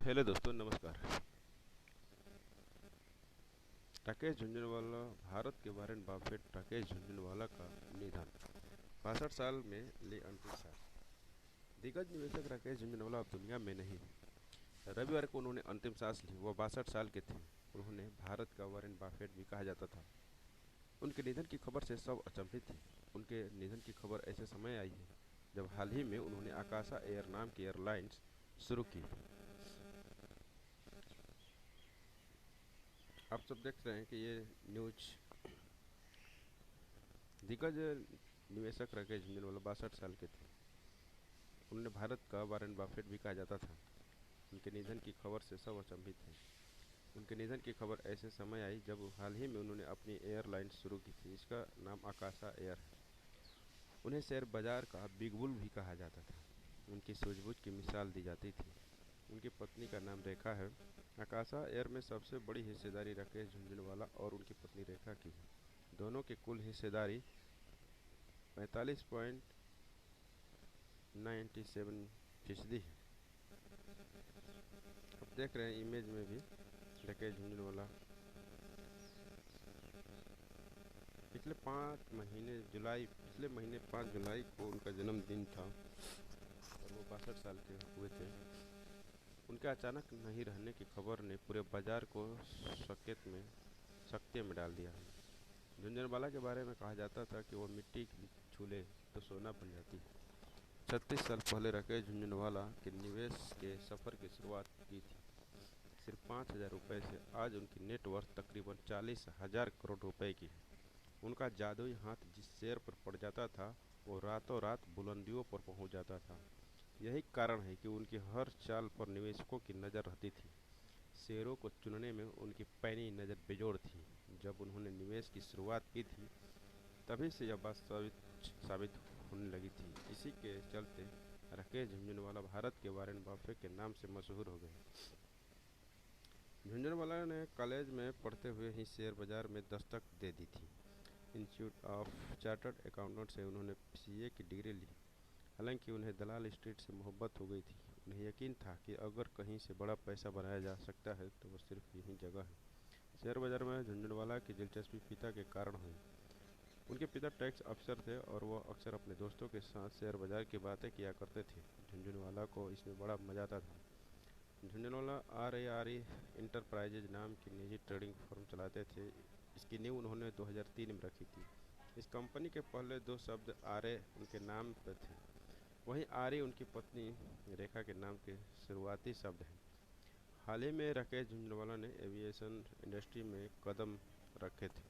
Hello दोस्तों, नमस्कार। राकेश झुनझुनवाला। भारत के वॉरेन बफेट राकेश झुनझुनवाला का निधन। 62 साल में ली अंतिम सांस। दिग्गज निवेशक राकेश झुनझुनवाला अब दुनिया में नहीं है। रविवार को उन्होंने अंतिम सांस ली। वो 62 साल के थे। उन्होंने भारत का वॉरेन बफेट भी कहा जाता था। उनके निधन की खबर से सब अचंभित थे। उनके निधन की खबर ऐसे समय आई है जब हाल ही में उन्होंने आकाशा एयर नाम की एयरलाइंस शुरू की। आप सब देख रहे हैं कि ये न्यूज। दिग्गज निवेशक राकेश झुनझुनवाला 62 साल के थे। उन्हें भारत का वॉरेन बफेट भी कहा जाता था। उनके निधन की खबर से सब अचंभित थे। उनके निधन की खबर ऐसे समय आई जब हाल ही में उन्होंने अपनी एयरलाइन शुरू की थी। इसका नाम आकाशा एयर है। उन्हें शेयर बाजार का बिग बुल भी कहा जाता था। उनकी सूझबूझ की मिसाल दी जाती थी। उनकी पत्नी का नाम रेखा है। आकाशा एयर में सबसे बड़ी हिस्सेदारी राकेश झुनझुनवाला और उनकी पत्नी रेखा की है। दोनों की कुल हिस्सेदारी 45.97% है। आप देख रहे हैं इमेज में भी राकेश झुनझुनवाला पिछले महीने 5 जुलाई को उनका जन्मदिन था और वो 62 साल के हुए थे। उनके अचानक नहीं रहने की खबर ने पूरे बाजार को सक्ते में डाल दिया है। झुनझुनवाला के बारे में कहा जाता था कि वो मिट्टी छू ले तो सोना बन जाती। 36 साल पहले राकेश झुनझुनवाला के निवेश के सफ़र की शुरुआत की थी। सिर्फ 5,000 रुपये से आज उनकी नेटवर्थ तकरीबन 40,000 करोड़ रुपए की है। उनका जादुई हाथ जिस शेयर पर पड़ जाता था वो रातों रात बुलंदियों पर पहुंच जाता था। यही कारण है कि उनकी हर चाल पर निवेशकों की नज़र रहती थी। शेयरों को चुनने में उनकी पैनी नज़र बेजोड़ थी। जब उन्होंने निवेश की शुरुआत की थी तभी से यह बात साबित होने लगी थी। इसी के चलते राकेश झुनझुनवाला भारत के वॉरेन बफेट के नाम से मशहूर हो गए। झुनझुनवाला ने कॉलेज में पढ़ते हुए ही शेयर बाजार में दस्तक दे दी थी। इंस्टीट्यूट ऑफ चार्टर्ड अकाउंटेंट से उन्होंने सीए की डिग्री ली। हालांकि उन्हें दलाल स्ट्रीट से मोहब्बत हो गई थी। उन्हें यकीन था कि अगर कहीं से बड़ा पैसा बनाया जा सकता है तो वह सिर्फ यही जगह है। शेयर बाजार में झुनझुनवाला की दिलचस्पी पिता के कारण हुई। उनके पिता टैक्स अफसर थे और वह अक्सर अपने दोस्तों के साथ शेयर बाजार की बातें किया करते थे। झुनझुनवाला को इसमें बड़ा मजा आता था। झुनझुनवाला आर ए इंटरप्राइजेज नाम की निजी ट्रेडिंग फर्म चलाते थे। इसकी नींव उन्होंने 2003 में रखी थी। इस कंपनी के पहले 2 शब्द आर ए उनके नाम पर थे। वहीं आर ए उनकी पत्नी रेखा के नाम के शुरुआती शब्द हैं। हाल ही में राकेश झुनझुनवाला ने एविएशन इंडस्ट्री में कदम रखे थे।